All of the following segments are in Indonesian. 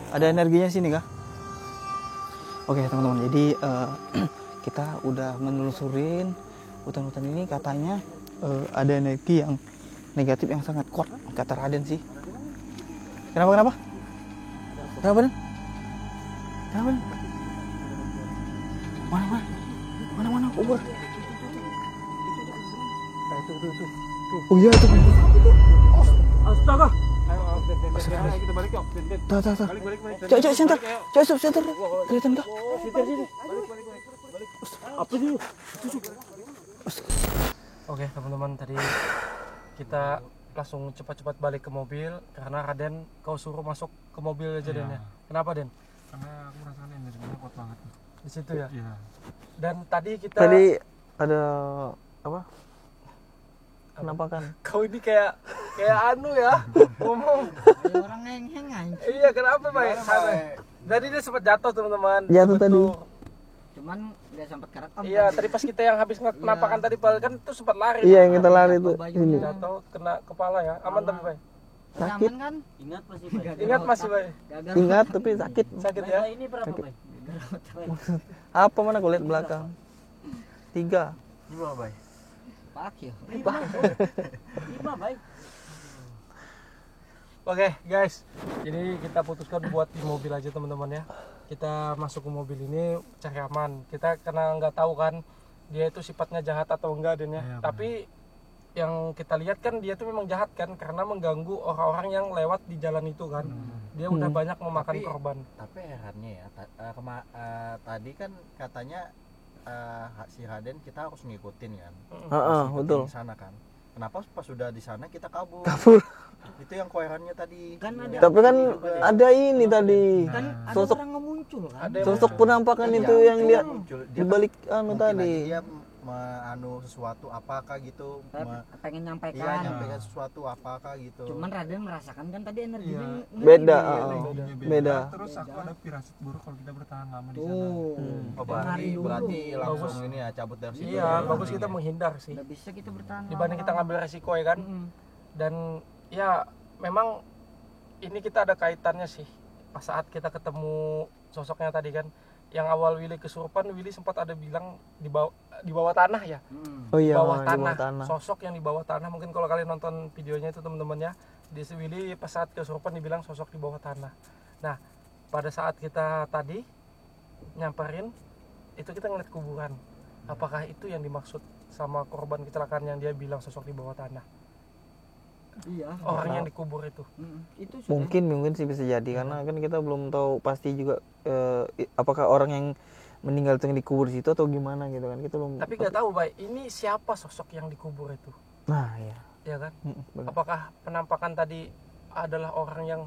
Ada energinya sini kah? Oke teman-teman, jadi kita udah menelusurin hutan-hutan ini, katanya ada energi yang negatif yang sangat kuat, kata Raden sih. Kenapa? Kenapa Den? Mana kubur? Tuh. Oh iya itu. Astaga. Ayo kita balik yuk. Tuh. Balik. Cok, center. Kelihatan kah? Sini. Balik. Apa sih? Oke, teman-teman, tadi kita langsung cepat-cepat balik ke mobil karena Raden kau suruh masuk ke mobil aja Den ya. Kenapa Den? Karena aku merasakan energinya kuat banget Di situ ya. Iya. Dan tadi kita ada apa? Kenapa kan? Kau ini kayak anu ya ngomong. Orang heng-heng aja. Iya, kenapa Bay? Tadi dia sempat jatuh teman-teman. Jatuh tadi. Cuman dia sempat kerekam. Iya, tadi pas kita yang habis penampakan tadi kan itu sempat lari. Iya, yang kita lari tuh. Ini. Jatuh kena kepala ya. Aman tapi Bay. Sakit. Kan? Ingat Masih Bay. Ingat tapi sakit. Sakit ya. Ini berapa Bay? Apa mana aku lihat belakang? 3. Ini berapa, Bay? Pak ya. 5 Bay. Oke guys, jadi kita putuskan buat di mobil aja teman-teman ya. Kita masuk ke mobil ini cari aman. Kita karena nggak tahu kan dia itu sifatnya jahat atau enggak Den ya. Tapi yang kita lihat kan dia tuh memang jahat kan karena mengganggu orang-orang yang lewat di jalan itu kan. Dia udah banyak memakan korban. Tapi herannya ya, tadi kan katanya si Raden kita harus ngikutin kan. Betul. Di sana kan. Kenapa pas sudah di sana kita kabur? Itu yang koherannya tadi. Kan ada. Tapi kan ada ini tadi. Kan ada Sosok orang nggak muncul kan? Ada yang sosok penampakan itu yang dia di balik anu mungkin tadi. aja dia sesuatu apakah gitu, pengen iya nyampaikan. nyampaikan sesuatu apakah gitu. Cuman Raden merasakan kan tadi energinya Beda. Beda. Terus aku ada firasat buruk kalau kita bertahan lama di sana. Tuh. Oh, berarti langsung ini ya cabut dari situ. Iya, bagus kita menghindar sih. Udah bisa kita bertahan. Dibanding kita ngambil resiko ya kan. Dan ya memang ini kita ada kaitannya sih. Pas saat kita ketemu sosoknya tadi kan, yang awal Willy kesurupan, Willy sempat ada bilang di bawah tanah ya. Oh iya, Di bawah di tanah. bawah tanah. Sosok yang di bawah tanah. Mungkin kalau kalian nonton videonya itu teman-teman ya, di Willy pas saat kesurupan dibilang sosok di bawah tanah. Nah, pada saat kita tadi nyamperin, itu kita ngeliat kuburan. Apakah itu yang dimaksud sama korban kecelakaan yang dia bilang sosok di bawah tanah? Iya. Orang yang dikubur itu. Itu sudah. Mungkin sih bisa jadi karena kan kita belum tahu pasti juga apakah orang yang meninggal itu yang dikubur di situ atau gimana gitu kan, kita belum. Tapi nggak tahu Bay, ini siapa sosok yang dikubur itu? Nah iya. Ya kan? Benar. Apakah penampakan tadi adalah orang yang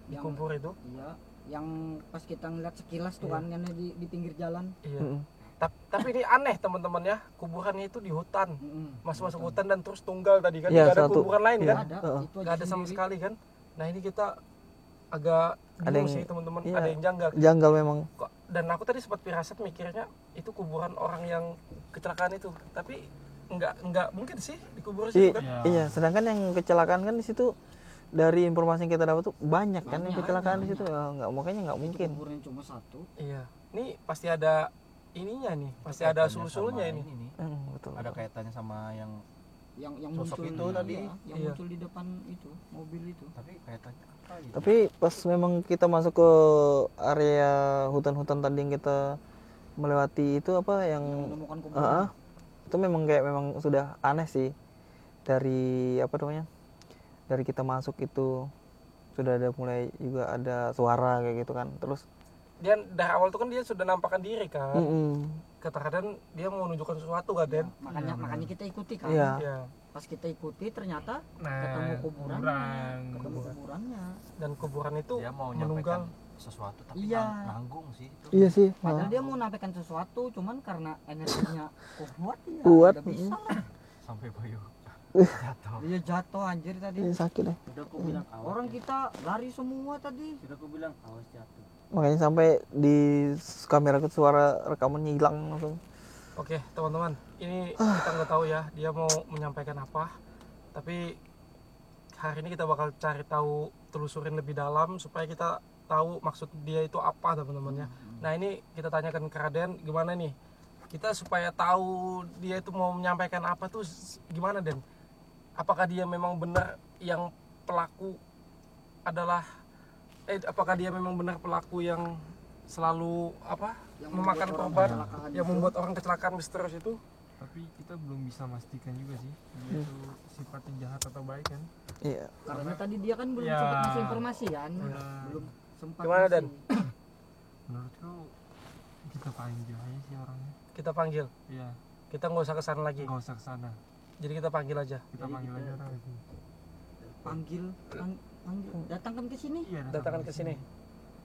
dikubur itu? Iya. Yang pas kita ngeliat sekilas tuh kan yang di pinggir jalan. Iya. Tapi ini aneh teman-teman ya, kuburannya itu di hutan. Masuk hutan dan terus tunggal tadi kan, Ya, nggak ada satu. kuburan lain kan? Ada. Itu Nggak ada sama sekali kan? Nah ini kita agak bingung sih teman-teman, ada yang janggal. Janggal memang. Dan aku tadi sempat firasat mikirnya itu kuburan orang yang kecelakaan itu, tapi nggak mungkin sih dikubur situ kan? Iya, sedangkan yang kecelakaan kan di situ dari informasi yang kita dapat tuh banyak kan yang kecelakaan di situ. Ya, makanya nggak mungkin. Kuburan cuma satu. Iya. Ini pasti ada ininya nih, pasti ada sul-sulnya ini. Betul. Ada kaitannya sama yang yang sosok muncul itu tadi. yang muncul di depan itu mobil itu. Tapi kaitannya apa gitu? Tapi pas memang kita masuk ke area hutan-hutan tadi yang kita melewati itu apa yang Menemukan kuburan. itu memang sudah aneh sih. Dari apa namanya? Dari kita masuk itu sudah ada mulai juga ada suara kayak gitu kan. Terus Dia dari awal tuh kan dia sudah nampakkan diri kan. Kata Raden dia mau menunjukkan sesuatu kan Den. Makanya kita ikuti kan. Iya. Iya. Pas kita ikuti ternyata Nah, ketemu kuburannya. Dan kuburan itu Dia mau menunggal. nyampaikan sesuatu tapi Iya. nanggung sih itu. Iya sih. Padahal dia mau nampakkan sesuatu, cuman karena energinya kuat ya. Kuat. Udah bisa lah. Sampai Bayu jatuh. Dia jatuh anjir tadi. Ini sakit deh. Udah aku bilang orang kita lari semua tadi. Sudah aku bilang awas jatuh. Makanya sampai di kameraku suara rekamannya hilang langsung. Oke teman-teman, ini kita nggak tahu ya dia mau menyampaikan apa. Tapi hari ini kita bakal cari tahu, telusurin lebih dalam supaya kita tahu maksud dia itu apa teman-teman ya. Nah ini kita tanyakan ke Raden gimana nih kita supaya tahu dia itu mau menyampaikan apa tuh gimana Den? Apakah dia memang benar yang pelaku adalah apakah dia memang benar pelaku yang selalu Yang memakan membuat orang korban kecelakaan yang itu. membuat orang kecelakaan misterius itu? Tapi kita belum bisa memastikan juga sih dia itu sifatnya jahat atau baik kan. Iya. Karena tadi dia kan belum Ya. sempat ngasih informasi kan. Benar. Belum sempat. Gimana, ngasih. Dan? Menurutku kita panggil aja sih orangnya. Kita panggil, Iya, kita nggak usah kesana lagi, nggak usah kesana. jadi kita panggil aja. Kita panggil aja orang itu. Panggil, datangkan ke sini. Iya, Datangkan ke sini.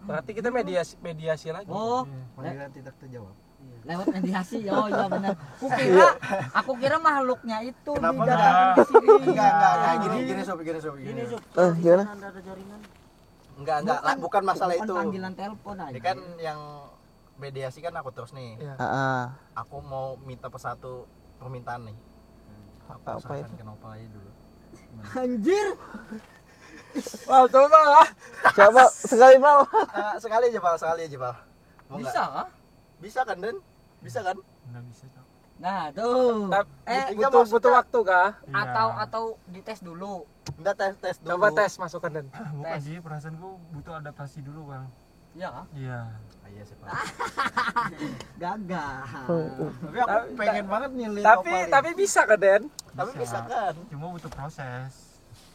Berarti kita mediasi lagi. Oh, Iya. Panggilan tidak terjawab. lewat mediasi. Oh iya benar. Aku kira makhluknya itu Kenapa didatangkan ke sini. Enggak, gini sob. Gini, Sob. Gimana? Di sana ada jaringan. Enggak, bukan masalah itu. Panggilan telepon aja. Ini kan yang mediasi kan aku terus nih. Iya. Aku mau minta satu permintaan nih. Apa Usahakan itu? ke Nopal aja dulu. Anjir. Wah, coba lah. Coba sekali mau. Sekali aja Pak. Mau Bisa nggak? kah? Bisa kan Den? Bisa kan? Nggak bisa Cok. Nah, tuh. Iya, Butuh waktu kah? Iya. Atau dites dulu. Enggak tes dulu. Coba tes masukkan Dan. Bukan sih, perasaanku butuh adaptasi dulu Bang. Iya kah? Iya. Iya sih Pak. Gagal. Tapi aku pengen banget nih lihat Tapi Nopal ini. tapi bisa kan Den? Tapi bisa kan? Cuma butuh proses.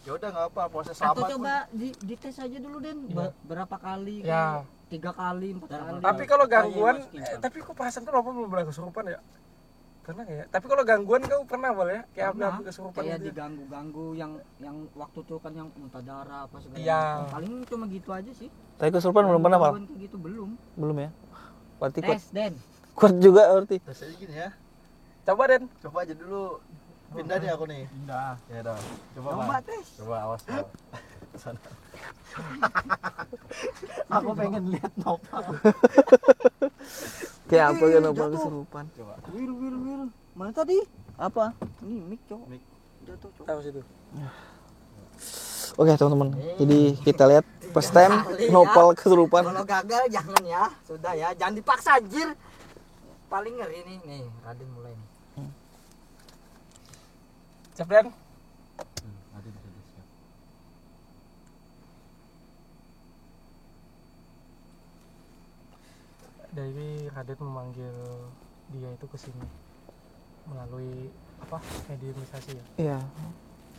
Ya udah nggak apa proses Atau lama. coba dites aja dulu Den. Iya. Berapa kali? Ya. 3 kali, 4 kali. Tapi kalau gangguan, Iya, tapi kok perasaan tuh Nopal belum pernah kesurupan ya? Pernah nggak ya? Tapi kalau gangguan kau pernah boleh ya? Kayak Pernah. hampir kesurupan Kayak gitu ya? diganggu-ganggu yang waktu itu kan yang muntah darah apa segala Iya. macam. Paling cuma gitu aja sih. Tapi kesurupan belum pernah, Pak? Gangguan kayak gitu belum. Belum ya? Berarti kuat. Tes Den. Kuat juga berarti. Tes aja gini ya. Coba Den. Coba aja dulu. Pindah deh aku nih. Pindah. Ya dong. Coba Coba Pak. tes. Coba awas Pak. Kesana. Aku pengen lihat Nopal. Kayak apa kan Jatuh. Nopal kesurupan? Coba. Wir. Mana tadi? Apa? Ini mic, Cok. Mic. Jatuh, Cok. Tahu situ. Oke teman-teman. Jadi kita lihat first time Kali ya. Nopal kesurupan. Kalau gagal jangan ya. Sudah ya, jangan dipaksa anjir. Paling ngeri nih, Raden mulai nih. Siap Den? Nanti bisa siap. Dari Raden memanggil dia itu ke sini melalui mediumisasi ya. Iya.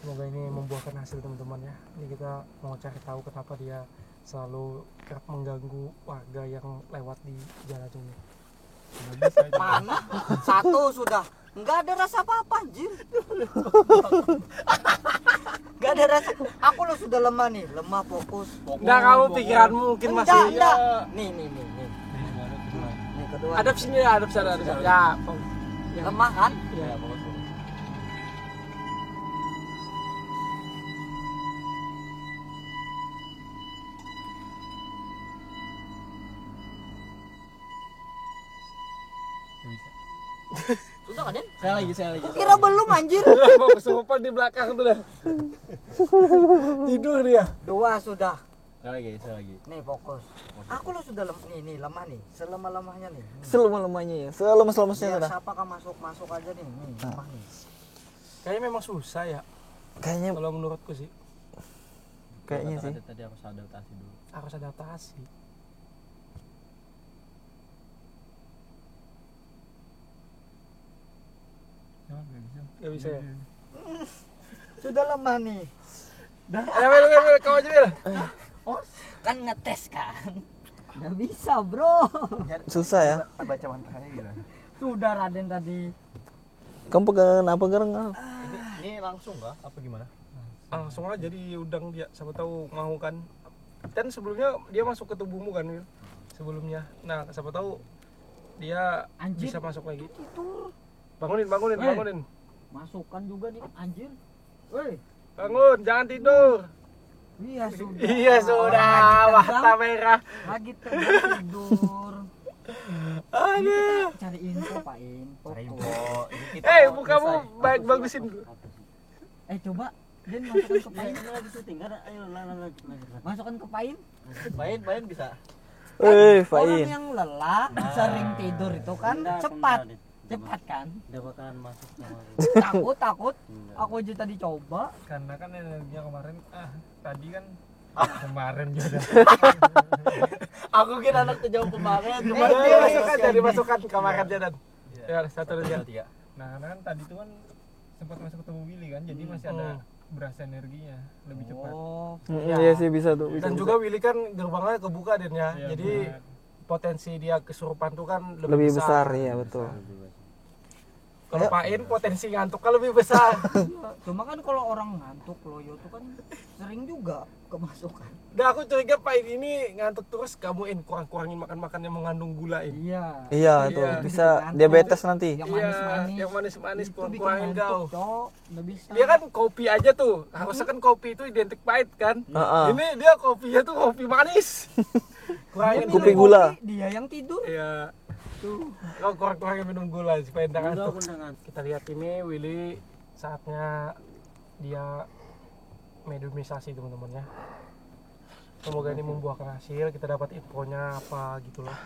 Semoga ini membuahkan hasil teman-teman ya. Ini kita mau cari tahu kenapa dia selalu kerap mengganggu warga yang lewat di jalan ini. Nggak bisa itu. Mana? Satu sudah. Enggak ada rasa apa-apa anjir. Enggak ada rasa. Aku lo sudah lemah nih, lemah fokus. Enggak, kamu pikiranmu mungkin masih Enggak. Nih. Ini nggak ada kedua. Nih kedua. Ada sini ya, ada sana. Ya, Lemah kan? ya. Ya, fokus. Nggak bisa. Sudah kan, Den? Saya lagi. Kira belum anjir. Mau kesurupan di belakang tuh dah. Tidur dia. Dua sudah. Saya lagi. Nih fokus. Aku lo sudah lemah nih. Selemah-lemahnya nih. Selemah-lemahnya ya. Selemas-lemasnya Biar dah. siapa kan masuk aja nih. Lemah nih. Kayaknya memang susah ya Kayaknya kalau menurutku sih. kayaknya sih. Tadi aku adaptasi dulu. Harus adaptasi. Nggak bisa. Gak bisa ya. Sudah lemah nih. Ayo, Bel, kau aja Bel. Kan ngetes kan. Nggak bisa bro. Susah ya. Baca mantranya gimana? Sudah Raden tadi. Kamu pegangan apa garang? Ini langsung kah? Apa gimana? Langsung aja diundang dia, siapa tahu mau kan. Kan sebelumnya dia masuk ke tubuhmu kan, Wil? Sebelumnya. Nah, siapa tahu dia Anjir. bisa masuk lagi. Tidur. Bangunin. Masukkan juga nih anjir. Woi. Bangun, jangan tidur. Iya sudah. Iya sudah, mata merah. Lagi tegang tidur. Aduh. Kita cari info Pak Info. Cari tuh. info. Ini kita Eh, mau mukamu selesai. bagusin dulu. Coba Den masukkan ke pain. Ini lagi syuting kan? Ayo lanjut. Masukkan ke pain. Pain bisa. Orang Fain. yang lelah sering tidur itu kan cepat kan. Udah bakalan masuk sama. Takut. Aku aja tadi coba. Karena kan energinya kemarin tadi kan kemarin juga. Aku kira anak terjauh kemarin. Masukkan jadi masukkan kamar aja dan. Ya, satu aja. Nah, karena kan tadi tuh kan sempat masuk ketemu Willy kan, jadi masih ada berasa energinya lebih cepat. Oh. Iya sih bisa tuh. Dan juga Willy kan gerbangnya kebuka Den ya. Iya, Jadi benar. potensi dia kesurupan tuh kan Lebih besar ya betul. Kalau Pain potensi ngantuk kan lebih besar. Cuma kan kalau orang ngantuk loyo tuh kan sering juga kemasukan. Udah aku curiga Pain ini ngantuk terus kamuin kurang-kurangin makan-makan yang mengandung gula ini. Iya. Iya tuh Iya. bisa diabetes nanti. Yang Iya, manis-manis. yang manis-manis Itu bikin kurang-kurangin kau. ngantuk, Cok. Nggak bisa. Dia kan kopi aja tuh. Harusnya kan kopi itu identik pahit kan. Heeh. Ini dia kopinya tuh kopi manis. Kurangin Dia Kopi minum gula. kopi, dia yang tidur. Iya. Tuh, kau kurang-kurangin minum gula supaya enggak ngantuk. Kita lihat ini Willy saatnya dia mediumisasi teman-teman ya. Semoga ini membuahkan hasil, kita dapat infonya apa gitu loh.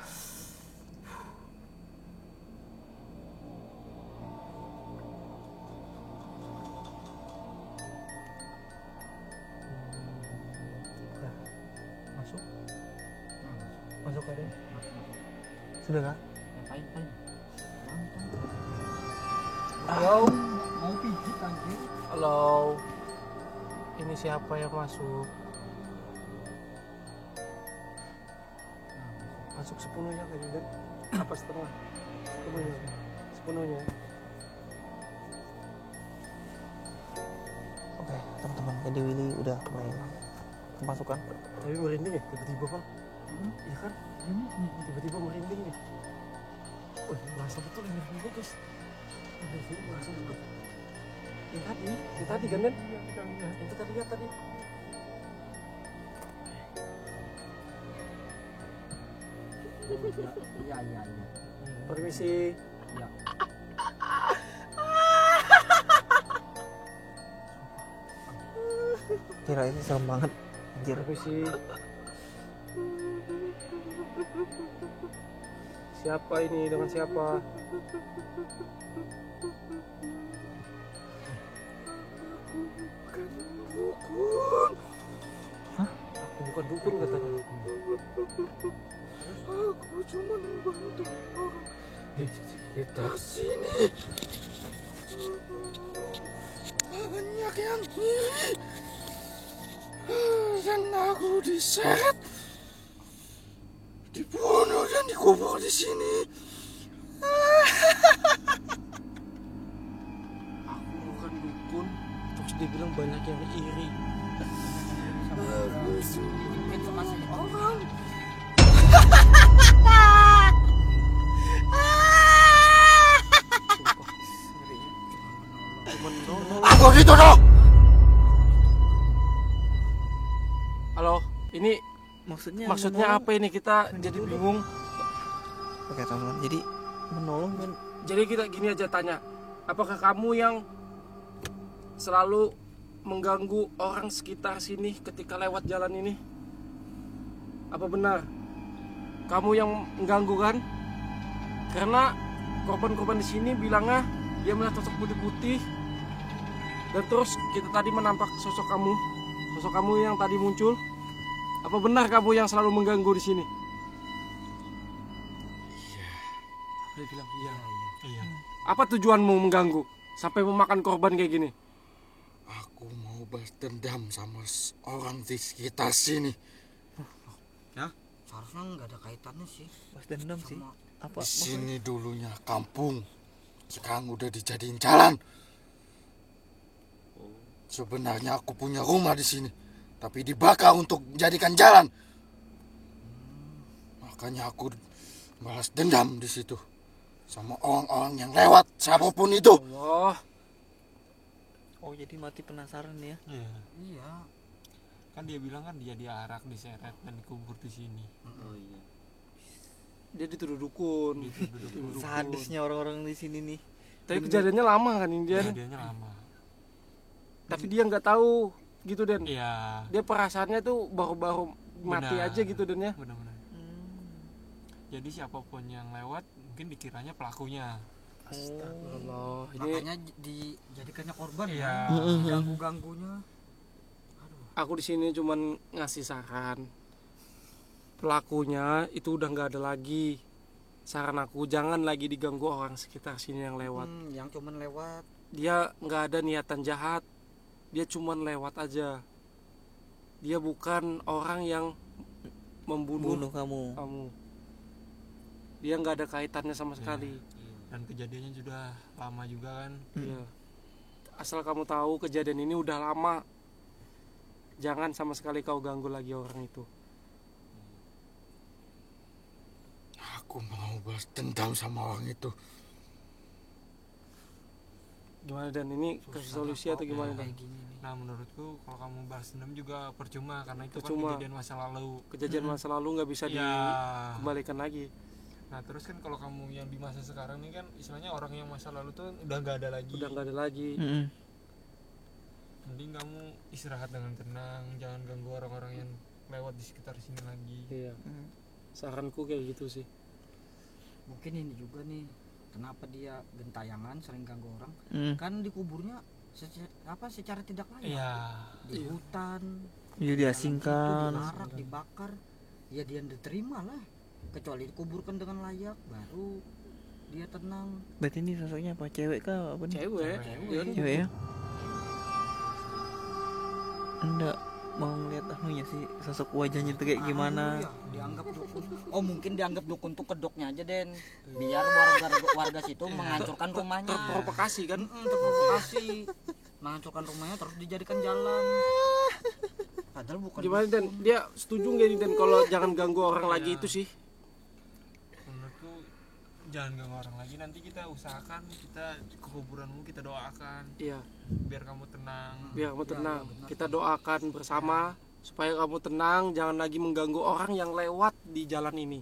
Udah. Masuk. Masuk aja. Sudah kah? Pain. Halo. Mau pijit anjir. Halo. Ini siapa yang masuk? Masuk sepenuhnya kan juga? Apa setengah? Sepenuhnya. Oke teman-teman, jadi Willy udah mulai kemasukan. Tapi merinding ya tiba-tiba Bang. Iya kan? Tiba-tiba merinding nih. Wih, merasa betul ini merinding guys. Merasa betul. Yang tadi kan Den? Yang kita lihat tadi. Iya. Permisi. Ya. Kira ini serem banget. Anjir. Permisi. Siapa ini dengan siapa? Aku bukan dukun katanya. Aku cuma membantu orang di sini. Banyak yang iri. Dan aku diseret, dibunuh dan dikubur di sini. Aku bukan dukun, terus dia bilang banyak yang iri. Aku cuma Informasi orang. Aku gitu dong. Halo, ini maksudnya apa ini? Kita jadi bingung. Oke teman-teman, jadi menolong dan Jadi kita gini aja tanya, apakah kamu yang selalu mengganggu orang sekitar sini ketika lewat jalan ini? Apa benar? Kamu yang mengganggu kan? Karena korban-korban di sini bilangnya dia melihat sosok putih-putih. Dan terus kita tadi menampak sosok kamu yang tadi muncul. Apa benar kamu yang selalu mengganggu di sini? Iya. Dia bilang iya. Apa tujuanmu mengganggu sampai memakan korban kayak gini? Aku mau balas dendam sama orang di sekitar sini. Seharusnya nggak ada kaitannya sih. pas dendam sih. Sama Apa? Di sini dulunya kampung, sekarang udah dijadiin jalan. Sebenarnya aku punya rumah di sini, tapi dibakar untuk menjadikan jalan. Makanya aku balas dendam di situ sama orang-orang yang lewat, siapapun itu. Allah. Oh jadi mati penasaran ya? Iya. Kan dia bilang kan dia diarak, diseret dan dikubur di sini. Dia dituduh dukun. Sadisnya orang-orang di sini nih. Tapi kejadiannya lama kan ini dia. Kejadiannya lama. tapi dia nggak tahu gitu Den. Iya. Dia perasaannya tuh baru-baru mati Benar. aja gitu Den ya. Benar-benar. Jadi siapapun yang lewat mungkin dikiranya pelakunya. Astagfirullah. Ini Makanya dijadikannya korban Iya. ya. Ganggu-ganggunya. aku di sini cuman ngasih saran. Pelakunya itu udah nggak ada lagi. Saran aku jangan lagi diganggu orang sekitar sini yang lewat. Yang cuman lewat. Dia nggak ada niatan jahat. Dia cuman lewat aja. Dia bukan orang yang membunuh Bunuh kamu. kamu. Dia nggak ada kaitannya sama sekali. Dan kejadiannya sudah lama juga kan. Iya. Asal kamu tahu kejadian ini udah lama. Jangan sama sekali kau ganggu lagi orang itu. Aku mau balas dendam sama orang itu. Gimana Dan ini kasih solusi atau gimana Dan? Nah menurutku kalau kamu balas dendam juga percuma karena itu Percuma. kan kejadian masa lalu. Kejadian masa lalu nggak bisa Iya. dikembalikan lagi. Nah terus kan kalau kamu yang di masa sekarang ini kan istilahnya orang yang masa lalu tuh udah nggak ada lagi. Udah nggak ada lagi. Mending kamu istirahat dengan tenang, jangan ganggu orang-orang yang lewat di sekitar sini lagi. Iya. Saranku kayak gitu sih. Mungkin ini juga nih. Kenapa dia gentayangan sering ganggu orang? Kan dikuburnya secara tidak layak. Iya. Di hutan. Dia diasingkan. Dilarak, dibakar. Ya dia diterima lah. Kecuali dikuburkan dengan layak, baru dia tenang. Berarti ini sosoknya apa? Cewek kah? Apa nih? Cewek. Iya. Cewek ya? Enggak mau ngeliat anunya sih, sosok wajahnya tuh kayak gimana. Ya, dianggap dukun. Oh mungkin dianggap dukun tuh kedoknya aja Den. Biar warga situ menghancurkan rumahnya. Terprovokasi kan? Terprovokasi. Menghancurkan rumahnya terus dijadikan jalan. Padahal bukan. Gimana Dan? Dia setuju nggak nih Dan kalau jangan ganggu orang lagi itu sih? Menurutku jangan ganggu orang lagi. Nanti kita usahakan kita ke kuburanmu kita doakan Iya. biar kamu tenang. Biar kamu tenang. Kita doakan bersama supaya kamu tenang, jangan lagi mengganggu orang yang lewat di jalan ini.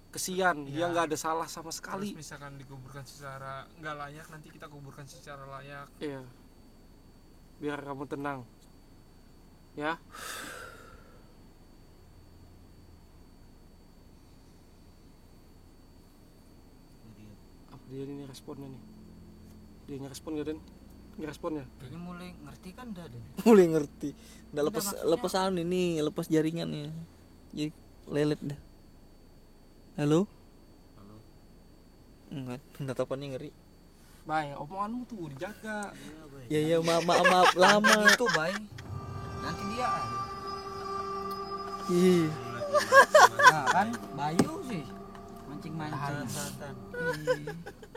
Kesian, dia Iya. nggak ada salah sama Terus sekali. misalkan dikuburkan secara nggak layak, nanti kita kuburkan secara layak. Iya. Biar kamu tenang. Ya. Apa dia ini responnya nih? Dia ngerespon gak Den? Ngerespon ya? Kayaknya mulai ngerti kan dah Den. Mulai ngerti. Udah Udah, maksudnya- lepas anu ini, lepas jaringannya. Jadi lelet dah. Halo? Enggak, tatapannya ngeri. Baik, omonganmu tuh dijaga. Ya maaf lama. Gitu Bay. Nanti dia. Ih, Nah kan Bayu sih mancing-mancing.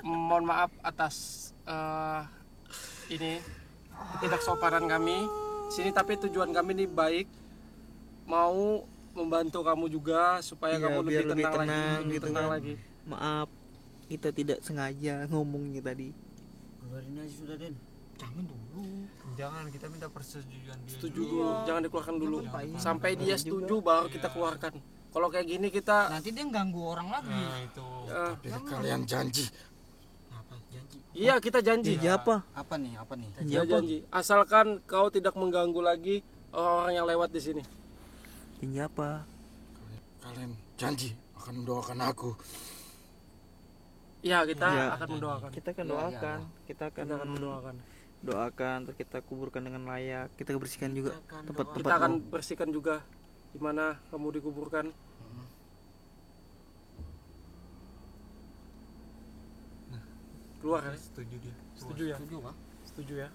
Mohon maaf atas ini ketidaksopanan kami sini, tapi tujuan kami ini baik, mau membantu kamu juga supaya Iya, kamu biar lebih lebih tenang lagi, tenang lebih gitu tenang kan. lagi. maaf. Kita tidak sengaja ngomongnya tadi. Keluarin aja sudah Den. Jangan dulu. Jangan, kita minta persetujuan dia. Setuju dulu. dulu, jangan dikeluarkan dulu. Jangan Sampai dia setuju baru kita keluarkan. Kalau kayak gini kita Nanti dia ganggu orang lagi. Nah itu. Jadi kalian janji. Apa janji? iya kita janji. Janji apa? Apa nih? Apa nih? Janji Kita apa? janji. Asalkan kau tidak mengganggu lagi orang-orang yang lewat di sini. Janji apa? Kalian janji akan mendoakan aku. Iya, kita Iya. akan mendoakan. Kita akan Iya, doakan. Kita akan Kita akan mendoakan. doakan, terus kita kuburkan dengan layak. Kita bersihkan juga Kita tempat-tempat. akan bersihkan juga di mana kamu dikuburkan. Keluar ya? Setuju dia. Setuju ya? Setuju Pak? Setuju ya?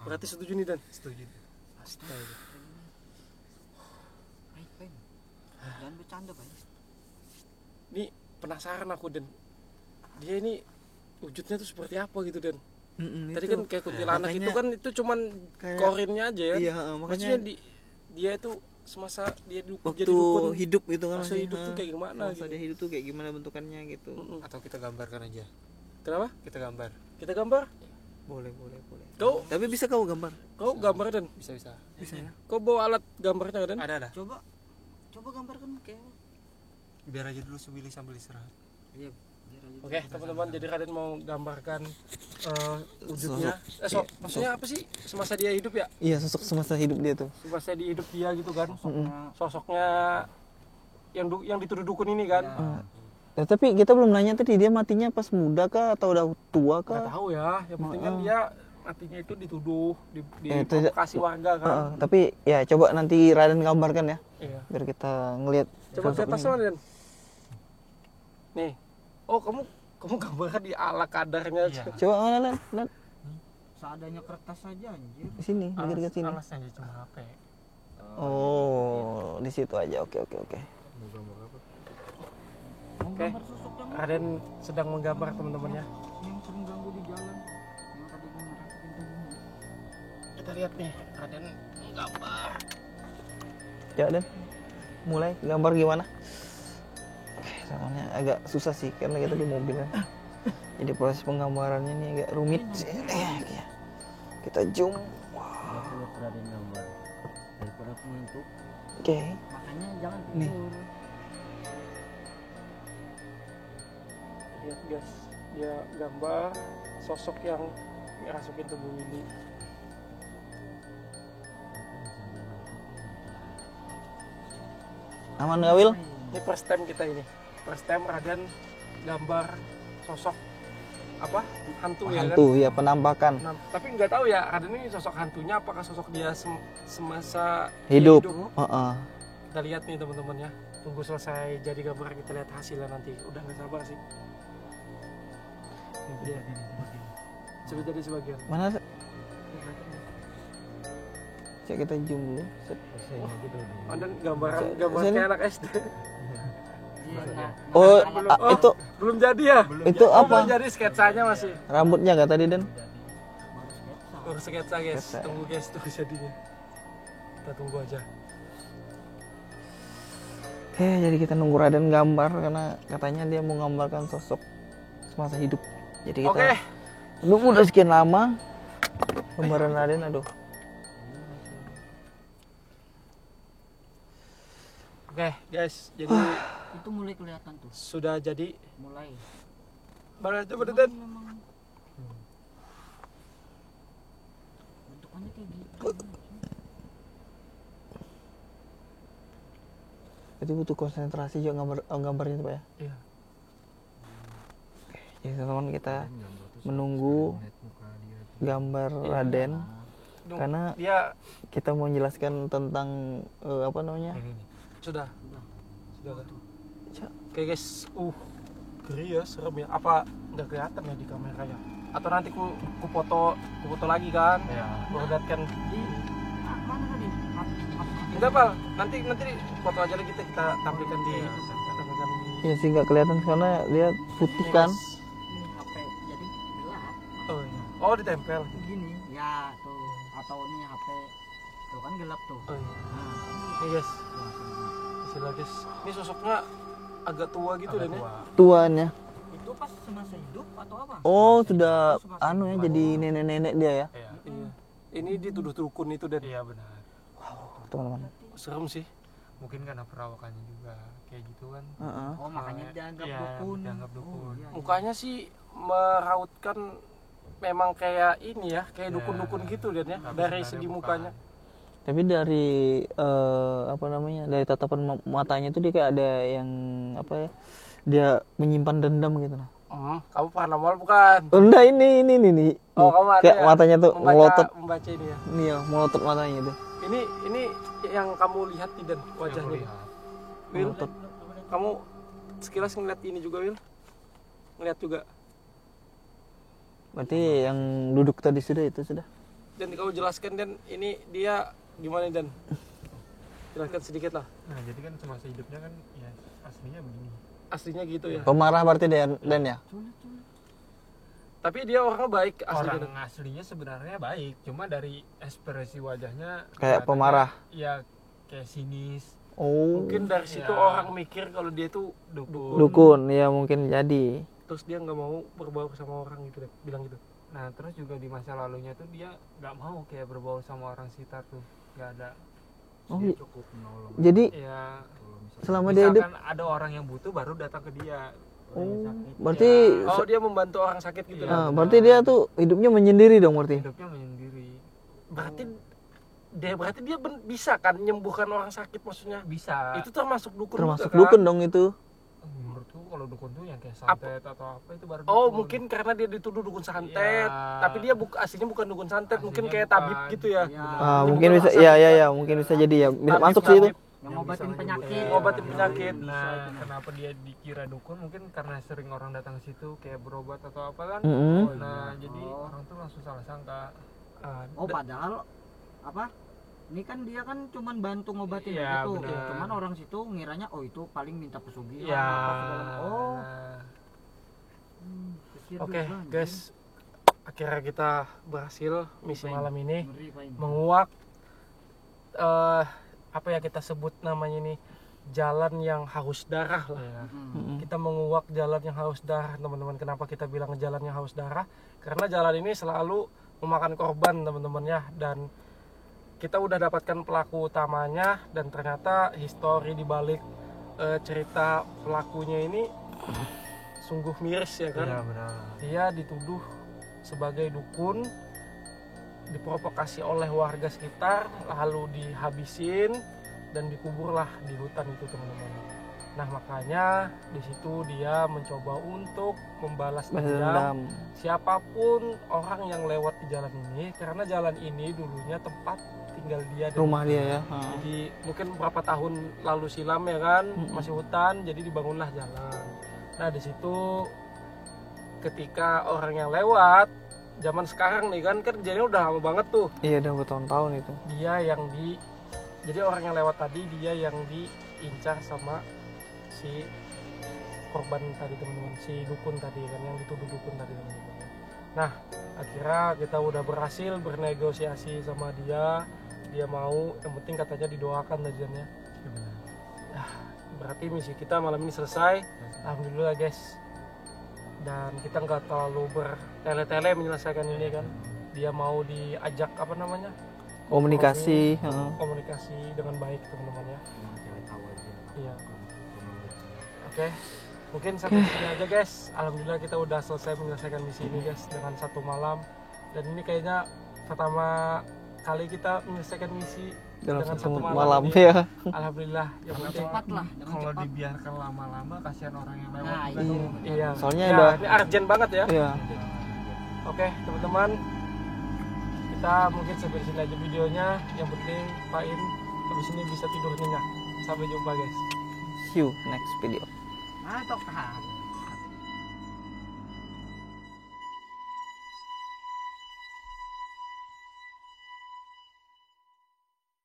Berarti setuju nih Dan? Setuju. Astaga. Baik. Jangan bercanda Pak. Ini penasaran aku Dan. Dia ini wujudnya tuh seperti apa gitu Dan? Tadi kan kayak kuntilanak Makanya- itu kan itu cuman kayak- korinnya aja ya. Iya, Maksudnya makanya dia itu semasa dia jadi waktu dukun. hidup itu kan Masa hidup tuh kayak gimana masa gitu. dia hidup tuh kayak gimana bentukannya gitu. Atau kita gambarkan aja. Kenapa? Kita gambar. Kita gambar? Boleh. Kau Tapi bisa kau gambar? gambar Dan? Bisa. Bisa ya. Kau bawa alat gambarnya Dan? Ada. Coba gambarkan kayak. Biar aja dulu Subili sambil istirahat. Iya. Biar Oke teman-teman, jadi Raden mau gambarkan wujudnya. Maksudnya apa sih semasa dia hidup ya? Iya, sosok semasa hidup dia tuh. Semasa di hidup dia gitu kan. Sosoknya yang dituduh dukun ini kan. Ya, tapi kita belum nanya tadi dia matinya pas muda kah atau udah tua Nggak kah? tahu ya. Yang penting kan dia matinya itu dituduh Ya, itu- diprovokasi warga kan. Tapi ya coba nanti Raden gambarkan ya, Iya. biar kita ngelihat. Coba ke atas mana Dan? Nih. Oh kamu gambarkan di ala kadarnya. Iya. Coba mana Lan? Seadanya kertas saja anjir. Di sini, dekat sini. Alasnya aja cuma HP. Oh, di situ aja. Oke. Oke. Raden sedang menggambar teman-temannya. Yang sering ganggu di jalan. Yang tadi gue ngerasain tubuhnya. Kita lihat nih, Raden menggambar. Ya Dan, mulai gambar gimana? Oke, soalnya agak susah sih karena kita di mobil kan. Jadi proses penggambarannya ini agak rumit. Oke. Kita zoom. Raden gambar daripada mengantuk. Oke. Makanya jangan Nih. tidur. Lihat guys, dia gambar sosok yang ngerasukin tubuh Willy. Aman nggak Wil? Ini first time kita ini. First time Raden gambar sosok apa? Hantu ya kan? Hantu ya, penampakan Nah, tapi nggak tahu ya Raden ini sosok hantunya apakah sosok dia semasa dia hidup. Heeh. Kita lihat nih teman-teman ya. Tunggu selesai jadi gambar kita lihat hasilnya nanti. Udah nggak sabar sih. Dia sudah jadi sebagian. Mana? Cek kita zoom dulu. Set. Oh, dan gambar Sini. kayak anak SD. Oh, Oh, itu belum jadi ya? itu Oh, apa? belum jadi sketsanya masih. Rambutnya nggak tadi Dan? Baru sketsa guys. Sketsa. Tunggu guys tuh jadinya. Kita tunggu aja. Oke, jadi kita nunggu Raden gambar karena katanya dia mau gambarkan sosok semasa hidup. Jadi kita Oke. nunggu udah sekian lama gambaran Raden. Aduh. Oke, guys. Jadi Itu mulai kelihatan tuh. sudah jadi. Mulai. Mana coba Den? Memang bentukannya kayak gitu. Itu butuh konsentrasi juga gambarnya Pak ya. Iya. Jadi teman-teman kita menunggu gambar Raden karena Dia kita mau menjelaskan tentang apa namanya? Ini nih. sudah. Sudah kan? Cak. Oke guys. Geri ya, serem ya. Apa nggak kelihatan ya di kamera ya? Atau nanti ku foto lagi kan? Ya. Gua lihatkan. Mana tadi? Enggak Pal, nanti foto aja lagi kita tampilkan di tampilkan di Ya sih nggak kelihatan karena dia putih kan. Ini HP jadi gelap. Oh, iya. Oh ditempel. Gini. Ya tuh. Atau ini HP. Tuh kan gelap tuh. Oh, iya. Nah, Nih guys, istilah guys. Ini sosoknya agak tua gitu dan ya. Tuannya. itu pas semasa hidup atau apa? Oh, sudah anu ya jadi nenek-nenek dia ya. Iya. Iya. Ini dituduh dukun itu dan Iya benar. Teman-teman. serem sih. Mungkin karena perawakannya juga kayak gitu kan. Heeh. Oh, makanya dianggap Iya, dukun. dianggap dukun. iya, iya. Mukanya sih merautkan memang kayak ini ya, kayak Ya. dukun-dukun gitu dan ya Tapi dari sebenarnya segi bukan. mukanya. Tapi dari apa namanya? Dari tatapan matanya itu dia kayak ada yang apa ya? Dia menyimpan dendam gitu nah. Kamu paranormal bukan? Enggak ini nih. Oh, kamu ada Kayak ya? matanya tuh melotot. Membaca ini ya. Nih ya, melotot matanya tuh. Ini yang kamu lihat tidak Yang wajahnya. kulihat. Will, Melotot. kamu sekilas ngeliat ini juga Will? Ngeliat juga. Berarti yang duduk tadi sudah itu sudah. Dan kamu jelaskan dan ini dia gimana dan? Jelaskan sedikit lah. Nah, jadi kan semasa hidupnya kan ya aslinya begini. Aslinya gitu ya. Pemarah berarti Dan ya. Tapi dia orangnya baik aslinya. Orang aslinya sebenarnya baik, cuma dari ekspresi wajahnya Kayak kelihatannya, pemarah. Iya, kayak sinis. Oh. Mungkin dari situ Ya. orang mikir kalau dia tuh Dukun. Dukun ya mungkin jadi. terus dia nggak mau berbaur sama orang gitu deh, bilang gitu. Nah, terus juga di masa lalunya tuh dia nggak mau kayak berbaur sama orang sekitar tuh, nggak ada. Oh, Dia cukup menolong. jadi Ya, selama dia hidup misalkan ada orang yang butuh baru datang ke dia. Berarti Oh, dia membantu orang sakit gitu. berarti dia tuh hidupnya menyendiri dong berarti. Hidupnya menyendiri. Berarti dia bisa kan nyembuhkan orang sakit, maksudnya. Bisa. Itu termasuk dukun Termasuk juga, dukun kan? dong itu. Menurutku kalau dukun tuh yang kayak santet atau apa itu baru Oh, dukun. mungkin karena dia dituduh dukun santet, Iya. tapi dia aslinya bukan dukun santet, mungkin Aslinya kayak tabib bukan. gitu ya. Mungkin bisa ya mungkin bisa jadi ya. Bisa Tabib, masuk sih itu. tabib. Yang ngobatin penyakit. Ngobatin penyakit. Nah, kenapa dia dikira dukun? Mungkin karena sering orang datang ke situ kayak berobat atau apa kan. Mm-mm. Nah, jadi orang tuh langsung salah sangka. Oh, padahal apa? Ini kan dia kan cuman bantu ngobatin Iya, itu. benar. Cuman orang situ ngiranya oh itu paling minta pesugihan Ya. apa segala. Oh. Nah, Pikir Oke, juga, anjing. guys. Akhirnya kita berhasil misi malam ini Ngeri, Pak, ini. menguak apa ya kita sebut namanya ini, jalan yang haus darah lah. ya. Kita menguak jalan yang haus darah, teman-teman. Kenapa kita bilang jalan yang haus darah? Karena jalan ini selalu memakan korban, teman-teman ya. Dan kita udah dapatkan pelaku utamanya, dan ternyata histori di balik cerita pelakunya ini sungguh miris ya kan. Iya, benar. Dia dituduh sebagai dukun, diprovokasi oleh warga sekitar, lalu dihabisin dan dikuburlah di hutan itu, teman-teman. Nah, makanya di situ dia mencoba untuk membalas dendam Dendam. siapapun orang yang lewat di jalan ini, karena jalan ini dulunya tempat tinggal dia dan Rumah dia ya. jadi mungkin beberapa tahun lalu silam ya kan, masih hutan, jadi dibangunlah jalan. Nah, di situ ketika orang yang lewat zaman sekarang nih kan kejadiannya udah lama banget tuh, Iya udah bertahun-tahun itu. dia yang jadi orang yang lewat tadi dia yang diincar sama si korban tadi, teman-teman, si dukun tadi kan, yang dituduh dukun tadi, teman-teman. Nah, akhirnya kita udah berhasil bernegosiasi sama dia mau, yang penting katanya didoakan aja. Berarti misi kita malam ini selesai, alhamdulillah guys. Dan kita nggak terlalu bertele-tele menyelesaikan ini kan, dia mau diajak apa namanya, Komunikasi. komunikasi dengan baik, teman-teman ya. Iya. Oke, mungkin sampai sini aja guys. Alhamdulillah kita udah selesai menyelesaikan misi ini guys dengan 1 malam. Dan ini kayaknya pertama kali kita menyelesaikan misi Dalam dengan 1 1 malam ini. ya. Alhamdulillah, yang penting. Cepat lah, dengan Kalau cepat. dibiarkan lama-lama kasihan orang yang lewat. Nah, juga itu. tuh. Iya. Soalnya Ya, udah- ini urgent banget ya. Iya. Oke, teman-teman. Kita mungkin sampai di sini aja videonya. Yang penting Pak In habis ini bisa tidur nyenyak. Sampai jumpa guys. See you next video. Nah, toh kan.